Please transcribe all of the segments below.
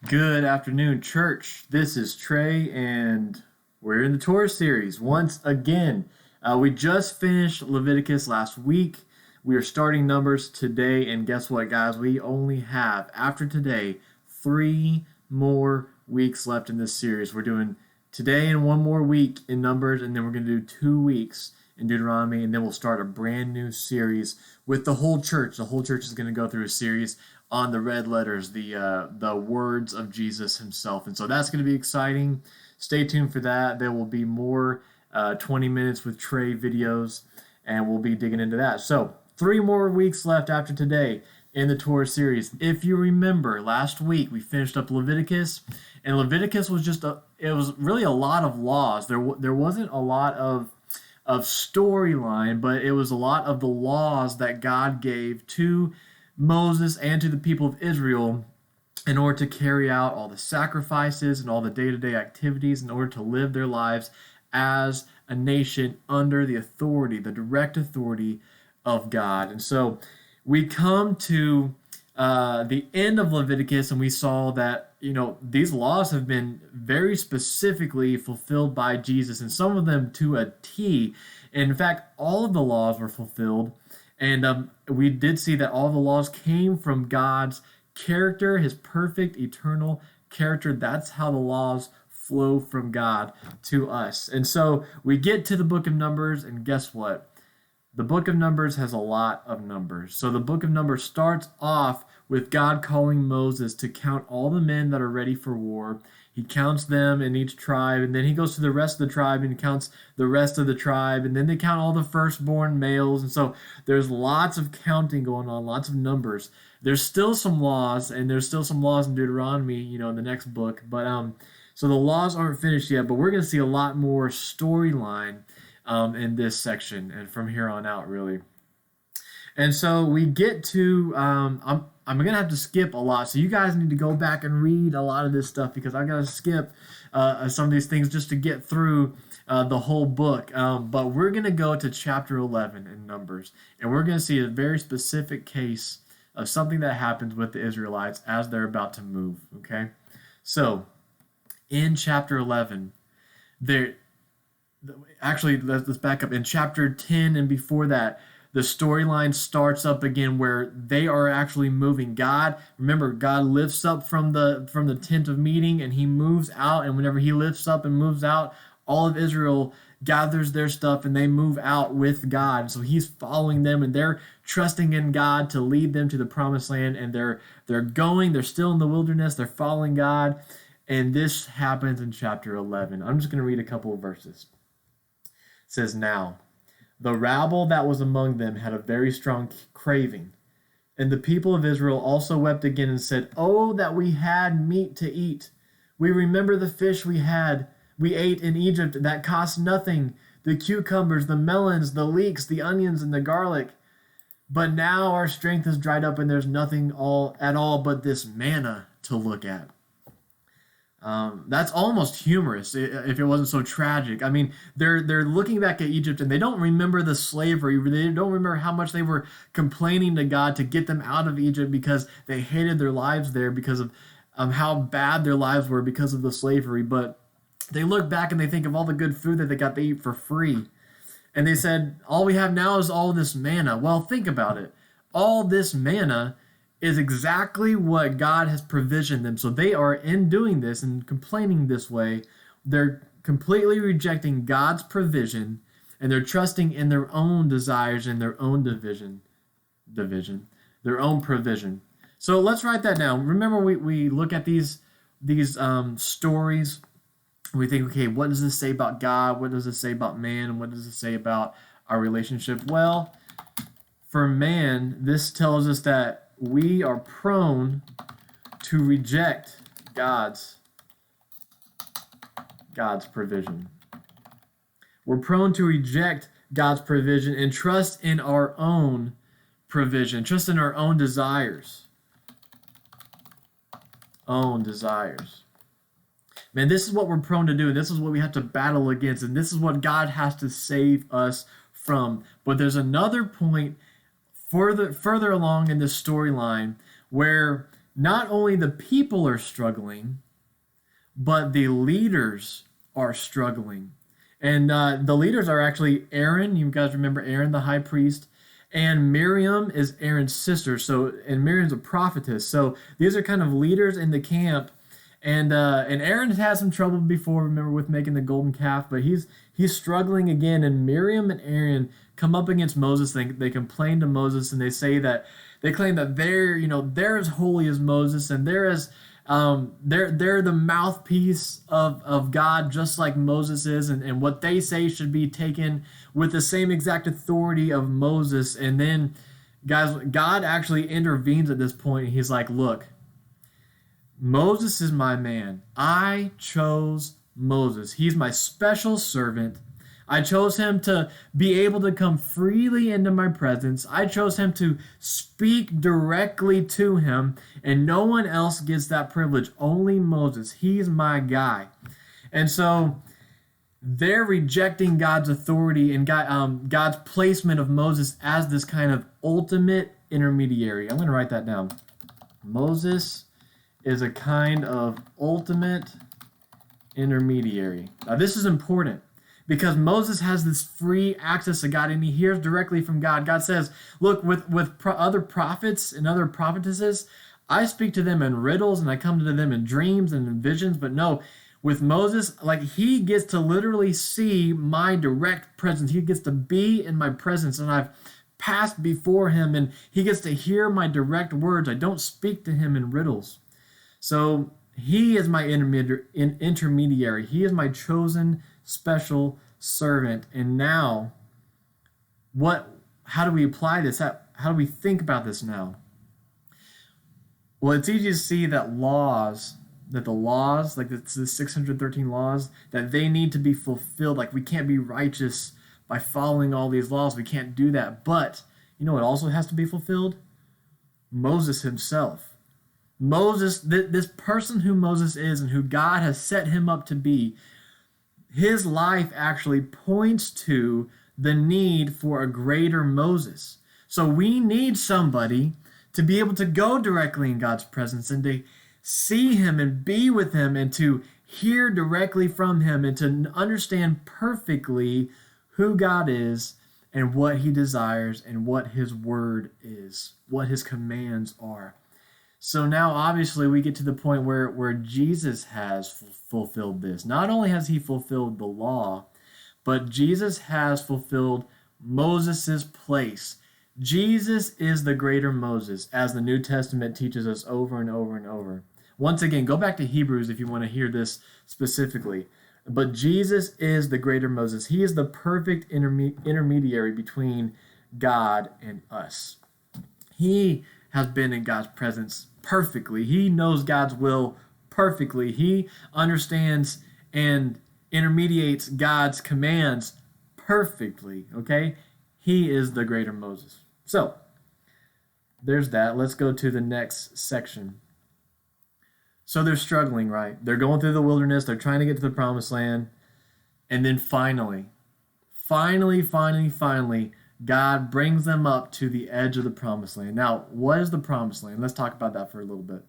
Good afternoon, church. This is Trey, and we're in the Torah series once again. We just finished Leviticus last week. We are starting Numbers today, and guess what, guys? We only have, after today, 3 more weeks left in this series. We're doing today and 1 more week in Numbers, and then we're going to do 2 weeks in Deuteronomy, and then we'll start a brand new series with the whole church. The whole church is going to go through a series on the red letters, the words of Jesus himself. And so that's going to be exciting. Stay tuned for that. There will be more 20 minutes with Trey videos, and we'll be digging into that. So 3 more weeks left after today in the Torah series. If you remember, last week we finished up Leviticus, and Leviticus was it was really a lot of laws. There wasn't a lot of storyline, but it was a lot of the laws that God gave to Moses and to the people of Israel in order to carry out all the sacrifices and all the day-to-day activities in order to live their lives as a nation under the authority, the direct authority of God. And so we come to the end of Leviticus, and we saw that these laws have been very specifically fulfilled by Jesus, and some of them to a T. And in fact, all of the laws were fulfilled. And we did see that all the laws came from God's character, his perfect, eternal character. That's how the laws flow from God to us. And so we get to the book of Numbers, and guess what? The book of Numbers has a lot of numbers. So the book of Numbers starts off with God calling Moses to count all the men that are ready for war. He counts them in each tribe, and then he goes to the rest of the tribe and counts the rest of the tribe, and then they count all the firstborn males. And so there's lots of counting going on, lots of numbers. There's still some laws, and there's still some laws in Deuteronomy, in the next book. But so the laws aren't finished yet, but we're going to see a lot more storyline in this section and from here on out, really. And so we get to I'm gonna have to skip a lot, so you guys need to go back and read a lot of this stuff because I gotta skip some of these things just to get through the whole book. But we're gonna go to chapter 11 in Numbers, and we're gonna see a very specific case of something that happens with the Israelites as they're about to move. Okay, so in chapter 11, let's back up. In chapter 10 and before that, the storyline starts up again where they are actually moving. Remember, God lifts up from the tent of meeting, and he moves out, and whenever he lifts up and moves out, all of Israel gathers their stuff and they move out with God. So he's following them, and they're trusting in God to lead them to the promised land, and they're still in the wilderness, they're following God. And this happens in chapter 11. I'm just going to read a couple of verses. It says, "Now the rabble that was among them had a very strong craving. And the people of Israel also wept again and said, 'Oh, that we had meat to eat. We remember the fish we ate in Egypt that cost nothing, the cucumbers, the melons, the leeks, the onions, and the garlic. But now our strength is dried up, and there's nothing at all but this manna to look at.'" That's almost humorous if it wasn't so tragic. I mean, they're looking back at Egypt, and they don't remember the slavery. They don't remember how much they were complaining to God to get them out of Egypt because they hated their lives there because of how bad their lives were because of the slavery. But they look back and they think of all the good food that they got to eat for free. And they said, all we have now is all this manna. Well, think about it. All this manna is exactly what God has provisioned them. So they are, in doing this and complaining this way, they're completely rejecting God's provision, and they're trusting in their own desires and their own their own provision. So let's write that down. Remember, we look at these stories, and we think, okay, what does this say about God? What does this say about man? And what does it say about our relationship? Well, for man, this tells us that we are prone to reject God's provision. We're prone to reject God's provision and trust in our own provision, trust in our own desires. Man, this is what we're prone to do, and this is what we have to battle against, and this is what God has to save us from. But there's another point further along in this storyline where not only the people are struggling, but the leaders are struggling. And the leaders are actually Aaron. You guys remember Aaron, the high priest, and Miriam is Aaron's sister. So, and Miriam's a prophetess. So these are kind of leaders in the camp. And Aaron has had some trouble before, remember, with making the golden calf, but he's struggling again. And Miriam and Aaron come up against Moses. They complain to Moses, and they claim that they're as holy as Moses, and they're the mouthpiece of God, just like Moses is, and what they say should be taken with the same exact authority of Moses. And then, guys, God actually intervenes at this point, and he's like, look, Moses is my man. I chose Moses. He's my special servant. I chose him to be able to come freely into my presence. I chose him to speak directly to him, and no one else gets that privilege. Only Moses. He's my guy. And so they're rejecting God's authority and God's placement of Moses as this kind of ultimate intermediary. I'm going to write that down. Moses is a kind of ultimate intermediary. Now, this is important because Moses has this free access to God, and he hears directly from God. God says, look, with other prophets and other prophetesses, I speak to them in riddles and I come to them in dreams and in visions, but no, with Moses, like, he gets to literally see my direct presence. He gets to be in my presence, and I've passed before him, and he gets to hear my direct words. I don't speak to him in riddles. So he is my intermediary. He is my chosen special servant. And now, how do we apply this? How do we think about this now? Well, it's easy to see that the laws, like the 613 laws, that they need to be fulfilled. Like, we can't be righteous by following all these laws. We can't do that. But you know what also has to be fulfilled? Moses himself. Moses, this person who Moses is and who God has set him up to be, his life actually points to the need for a greater Moses. So we need somebody to be able to go directly in God's presence and to see him and be with him and to hear directly from him and to understand perfectly who God is and what he desires and what his word is, what his commands are. So now, obviously, we get to the point where Jesus has fulfilled this. Not only has he fulfilled the law, but Jesus has fulfilled Moses' place. Jesus is the greater Moses, as the New Testament teaches us over and over and over. Once again, go back to Hebrews if you want to hear this specifically. But Jesus is the greater Moses. He is the perfect intermediary between God and us. He has been in God's presence perfectly. He knows God's will perfectly. He understands and intermediates God's commands perfectly, okay? He is the greater Moses. So, there's that. Let's go to the next section. So they're struggling, right? They're going through the wilderness. They're trying to get to the promised land. And then finally, God brings them up to the edge of the promised land. Now, what is the promised land? Let's talk about that for a little bit.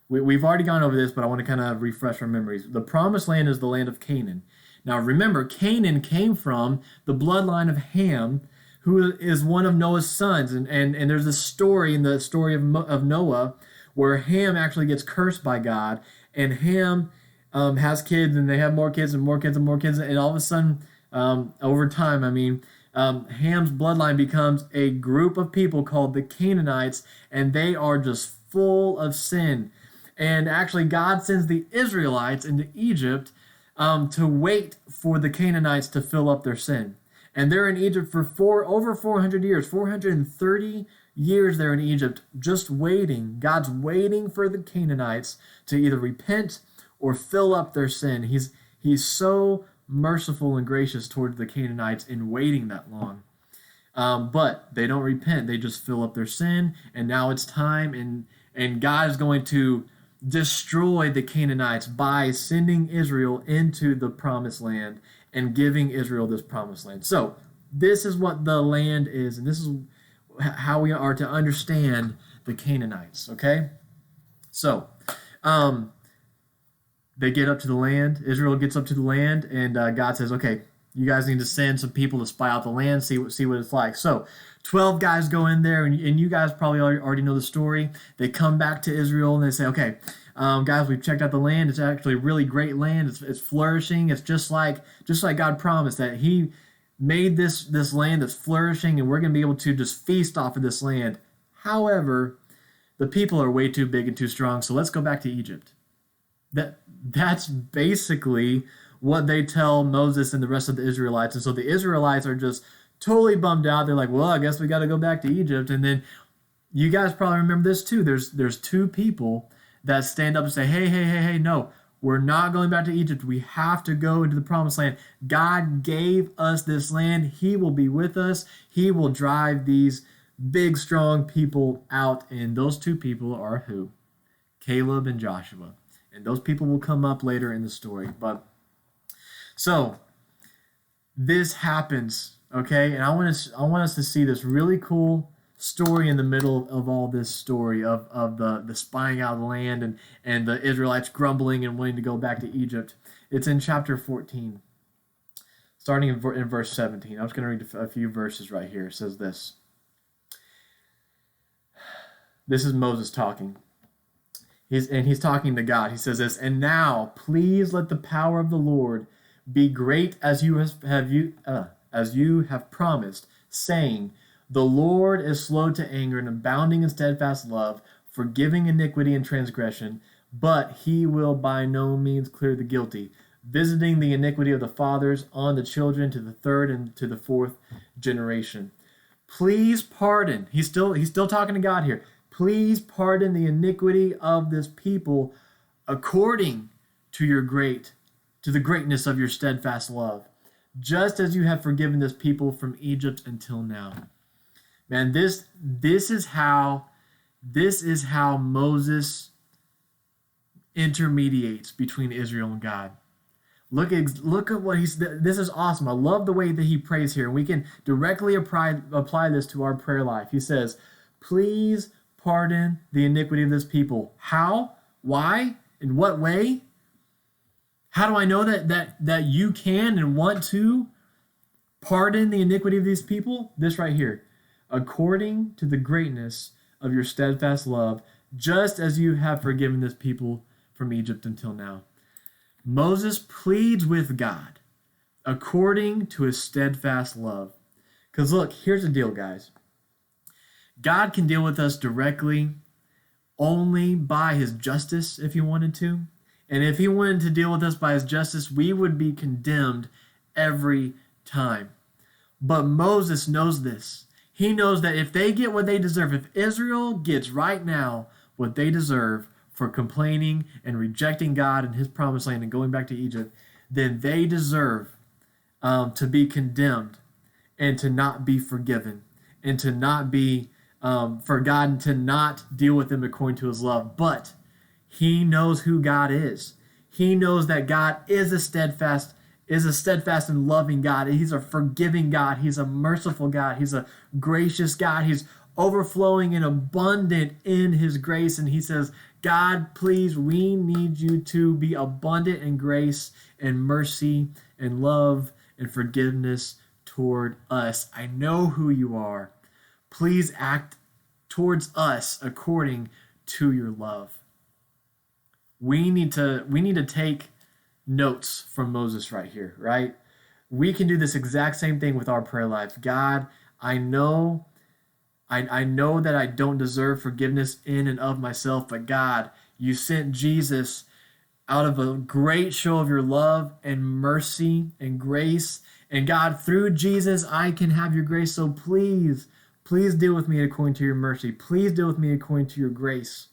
We've already gone over this, but I want to kind of refresh our memories. The promised land is the land of Canaan. Now, remember, Canaan came from the bloodline of Ham, who is one of Noah's sons. And there's a story in the story of Noah where Ham actually gets cursed by God, and Ham has kids, and they have more kids and more kids and more kids, and all of a sudden, over time, Ham's bloodline becomes a group of people called the Canaanites, and they are just full of sin. And actually, God sends the Israelites into Egypt to wait for the Canaanites to fill up their sin. And they're in Egypt for over 400 years, 430 years they're in Egypt, just waiting. God's waiting for the Canaanites to either repent or fill up their sin. He's so merciful and gracious towards the Canaanites in waiting that long. But they don't repent. They just fill up their sin, and now it's time, and God is going to destroy the Canaanites by sending Israel into the promised land and giving Israel this promised land. So this is what the land is, and this is how we are to understand the Canaanites, okay? So, um, they get up to the land. Israel gets up to the land, and God says, "Okay, you guys need to send some people to spy out the land, see what it's like." So, 12 guys go in there, and you guys probably already know the story. They come back to Israel and they say, "Okay, guys, we've checked out the land. It's actually a really great land. It's flourishing. It's just like God promised that He made this land that's flourishing, and we're going to be able to just feast off of this land. However, the people are way too big and too strong, so let's go back to Egypt." That's basically what they tell Moses and the rest of the Israelites. And so the Israelites are just totally bummed out. They're like, "Well, I guess we got to go back to Egypt." And then you guys probably remember this too. There's two people that stand up and say, hey, no, we're not going back to Egypt. We have to go into the promised land. God gave us this land. He will be with us. He will drive these big, strong people out. And those two people are who? Caleb and Joshua. And those people will come up later in the story. But so this happens, okay? And I want us to see this really cool story in the middle of all this story of the spying out of the land and the Israelites grumbling and wanting to go back to Egypt. It's in chapter 14, starting in verse 17. I was going to read a few verses right here. It says this. This is Moses talking. He's talking to God. He says this, "And now, please let the power of the Lord be great as you have promised, saying, 'The Lord is slow to anger and abounding in steadfast love, forgiving iniquity and transgression, but He will by no means clear the guilty, visiting the iniquity of the fathers on the children to the third and to the fourth generation.'" Please pardon. He's still talking to God here. "Please pardon the iniquity of this people according to the greatness of your steadfast love, just as you have forgiven this people from Egypt until now." Man, this is how Moses intermediates between Israel and God. Look at what this is awesome. I love the way that he prays here, and we can directly apply this to our prayer life. He says, "Please pardon the iniquity of this people." How? Why? In what way? How do I know that you can and want to pardon the iniquity of these people? This right here. "According to the greatness of your steadfast love, just as you have forgiven this people from Egypt until now." Moses pleads with God according to his steadfast love. Because look, here's the deal, guys. God can deal with us directly only by his justice if he wanted to. And if he wanted to deal with us by his justice, we would be condemned every time. But Moses knows this. He knows that if they get what they deserve, if Israel gets right now what they deserve for complaining and rejecting God and his promised land and going back to Egypt, then they deserve to be condemned and to not be forgiven and to not be for God to not deal with them according to his love. But he knows who God is. He knows that God is a steadfast and loving God. He's a forgiving God. He's a merciful God. He's a gracious God. He's overflowing and abundant in his grace. And he says, "God, please, we need you to be abundant in grace and mercy and love and forgiveness toward us. I know who you are. Please act towards us according to your love." We need to take notes from Moses right here, right? We can do this exact same thing with our prayer life. God, I know that I don't deserve forgiveness in and of myself, but God, you sent Jesus out of a great show of your love and mercy and grace. And God, through Jesus, I can have your grace. So please deal with me according to your mercy. Please deal with me according to your grace.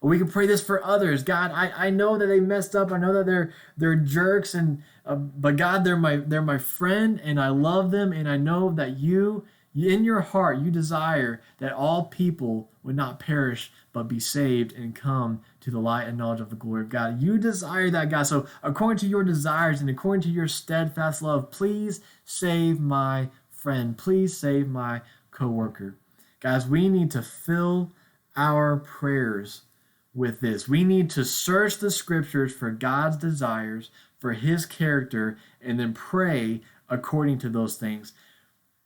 We can pray this for others. God, I know that they messed up. I know that they're jerks, but God, they're my friend, and I love them, and I know that you in your heart, you desire that all people would not perish, but be saved and come to the light and knowledge of the glory of God. You desire that, God. So according to your desires and according to your steadfast love, please save my friend. Please save my coworker. Guys, we need to fill our prayers with this. We need to search the scriptures for God's desires, for his character, and then pray according to those things.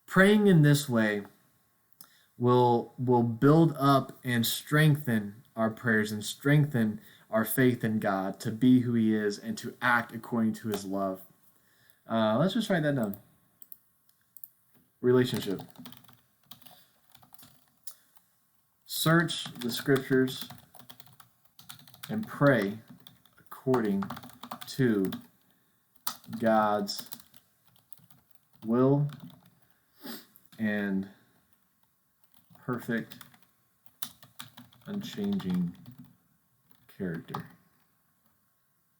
Praying in this way will build up and strengthen our prayers and strengthen our faith in God to be who he is and to act according to his love. Let's just write that down. Relationship. Search the scriptures and pray according to God's will and perfect, unchanging character.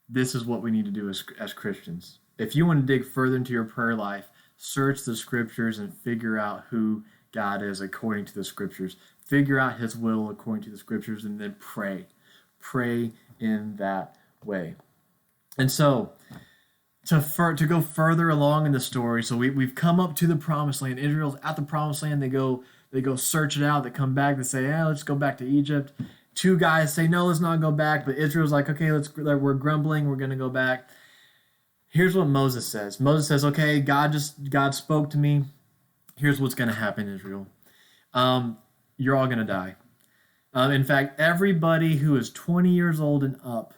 This is what we need to do as Christians. If you want to dig further into your prayer life, search the scriptures and figure out who God is according to the scriptures. Figure out his will according to the scriptures, and then pray. Pray in that way. And so, to go further along in the story, so we've come up to the promised land. Israel's at the promised land. They go search it out. They come back. They say, let's go back to Egypt. Two guys say, no, let's not go back. But Israel's like, okay, we're grumbling. We're going to go back. Here's what Moses says. Moses says, okay, God spoke to me. Here's what's going to happen, Israel. You're all going to die. In fact, everybody who is 20 years old and up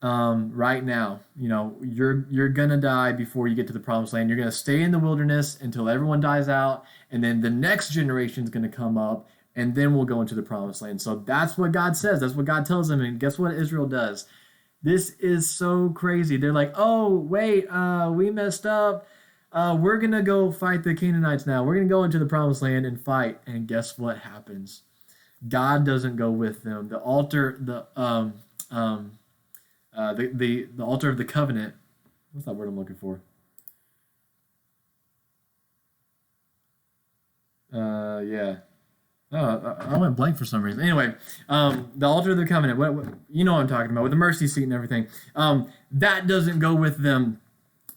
right now, you're going to die before you get to the promised land. You're going to stay in the wilderness until everyone dies out, and then the next generation is going to come up, and then we'll go into the promised land. So that's what God says. That's what God tells them, and guess what Israel does? This is so crazy. They're like, oh, wait, we messed up. We're going to go fight the Canaanites now. We're going to go into the promised land and fight. And guess what happens? God doesn't go with them. The altar, the altar of the covenant. What's that word I'm looking for? Yeah. Oh, I went blank for some reason. Anyway, the altar of the covenant. What you know what I'm talking about, with the mercy seat and everything. That doesn't go with them.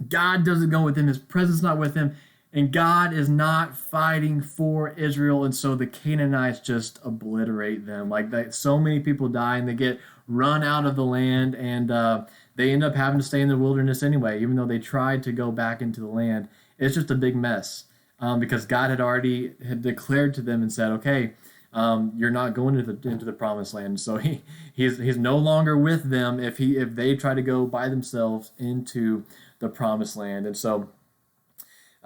God doesn't go with them. His presence not with them. And God is not fighting for Israel. And so the Canaanites just obliterate them. So many people die and they get run out of the land. And they end up having to stay in the wilderness anyway, even though they tried to go back into the land. It's just a big mess. Because God had declared to them and said, okay, you're not going into the promised land. So he's no longer with them if they try to go by themselves into the promised land. And so,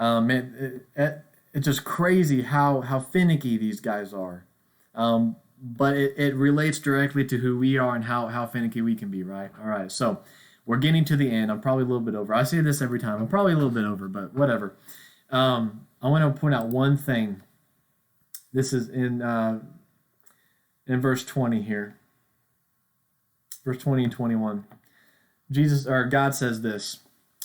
it's just crazy how finicky these guys are. But it relates directly to who we are and how finicky we can be, right? All right, so we're getting to the end. I'm probably a little bit over. I say this every time. I'm probably a little bit over, but whatever. I want to point out one thing. This is in verse 20 here. Verse 20 and 21. God says this.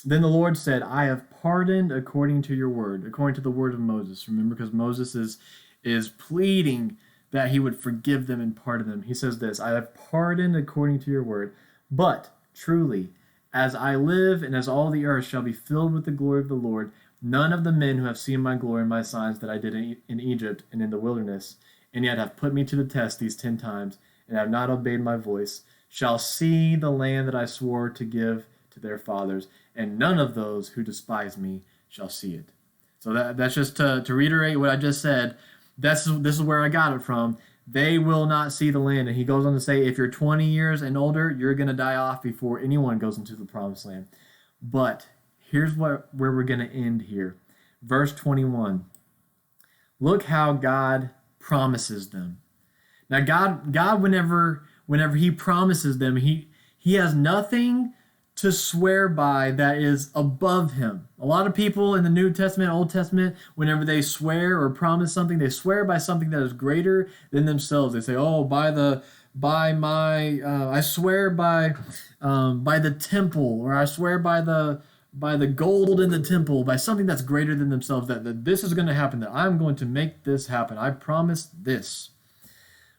Then the Lord said, I have pardoned according to your word, according to the word of Moses. Remember, because Moses is pleading that he would forgive them and pardon them. He says this, I have pardoned according to your word, but truly, as I live and as all the earth shall be filled with the glory of the Lord, none of the men who have seen my glory and my signs that I did in Egypt and in the wilderness, and yet have put me to the test these 10 times, and have not obeyed my voice, shall see the land that I swore to give to their fathers, and none of those who despise me shall see it. So that's just to reiterate what I just said. This is where I got it from. They will not see the land. And he goes on to say, if you're 20 years and older, you're going to die off before anyone goes into the promised land. But here's where we're going to end here. Verse 21. Look how God promises them. Now, God whenever he promises them, he has nothing to swear by that is above him. A lot of people in the New Testament, Old Testament, whenever they swear or promise something, they swear by something that is greater than themselves. They say, "Oh, I swear by the temple," or "I swear by the gold in the temple," by something that's greater than themselves. That this is going to happen. That I'm going to make this happen. I promise this.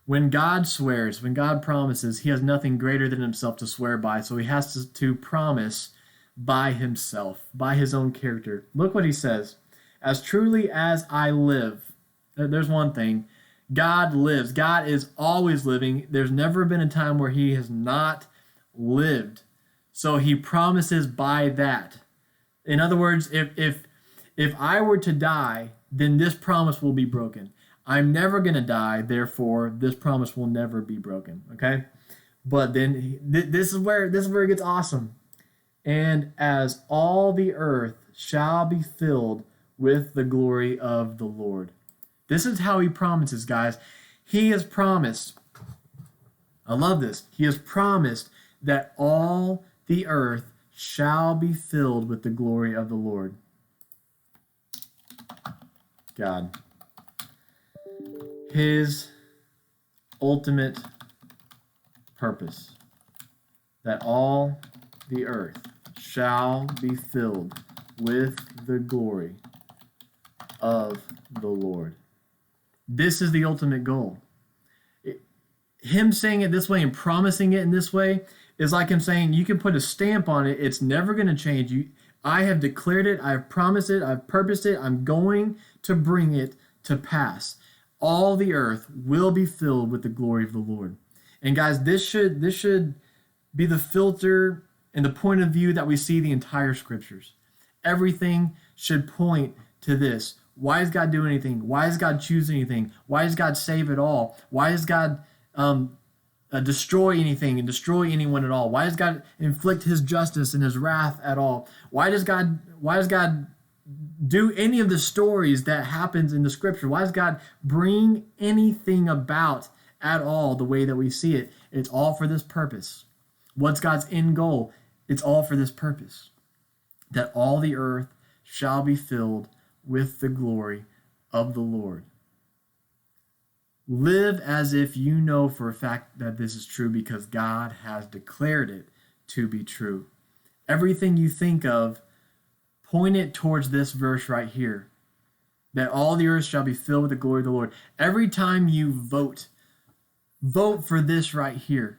When God swears, when God promises, he has nothing greater than himself to swear by, so he has to promise by himself, by his own character. Look what he says. As truly as I live. There's one thing. God lives. God is always living. There's never been a time where he has not lived. So he promises by that. In other words, if I were to die, then this promise will be broken. I'm never going to die, therefore this promise will never be broken, okay? But then this is where it gets awesome. And as all the earth shall be filled with the glory of the Lord. This is how he promises, guys. He has promised, I love this, he has promised that all the earth shall be filled with the glory of the Lord. God. His ultimate purpose, that all the earth shall be filled with the glory of the Lord. This is the ultimate goal. Him saying it this way and promising it in this way is like him saying, you can put a stamp on it. It's never going to change. I have declared it. I have promised it. I've purposed it. I'm going to bring it to pass. All the earth will be filled with the glory of the Lord. And guys, this should be the filter and the point of view that we see the entire scriptures. Everything should point to this. Why does God do anything? Why does God choose anything? Why does God save at all? Why does God destroy anything and destroy anyone at all? Why does God inflict his justice and his wrath at all? Why does God do any of the stories that happens in the scripture? Why does God bring anything about at all the way that we see it? It's all for this purpose. What's God's end goal? It's all for this purpose. That all the earth shall be filled with the glory of the Lord. Live as if you know for a fact that this is true because God has declared it to be true. Everything you think of, point it towards this verse right here. That all the earth shall be filled with the glory of the Lord. Every time you vote for this right here.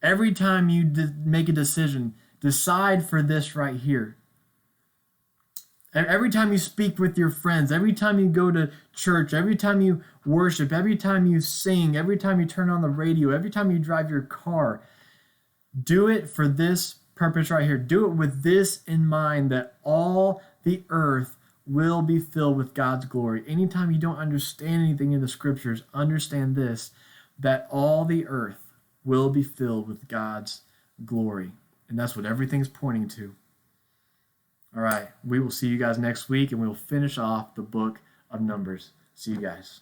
Every time you make a decision, decide for this right here. Every time you speak with your friends, every time you go to church, every time you worship, every time you sing, every time you turn on the radio, every time you drive your car, do it for this purpose right here. Do it with this in mind, that all the earth will be filled with God's glory. Anytime you don't understand anything in the scriptures, understand this, that all the earth will be filled with God's glory. And that's what everything's pointing to. All right, we will see you guys next week, and we will finish off the book of Numbers. See you guys.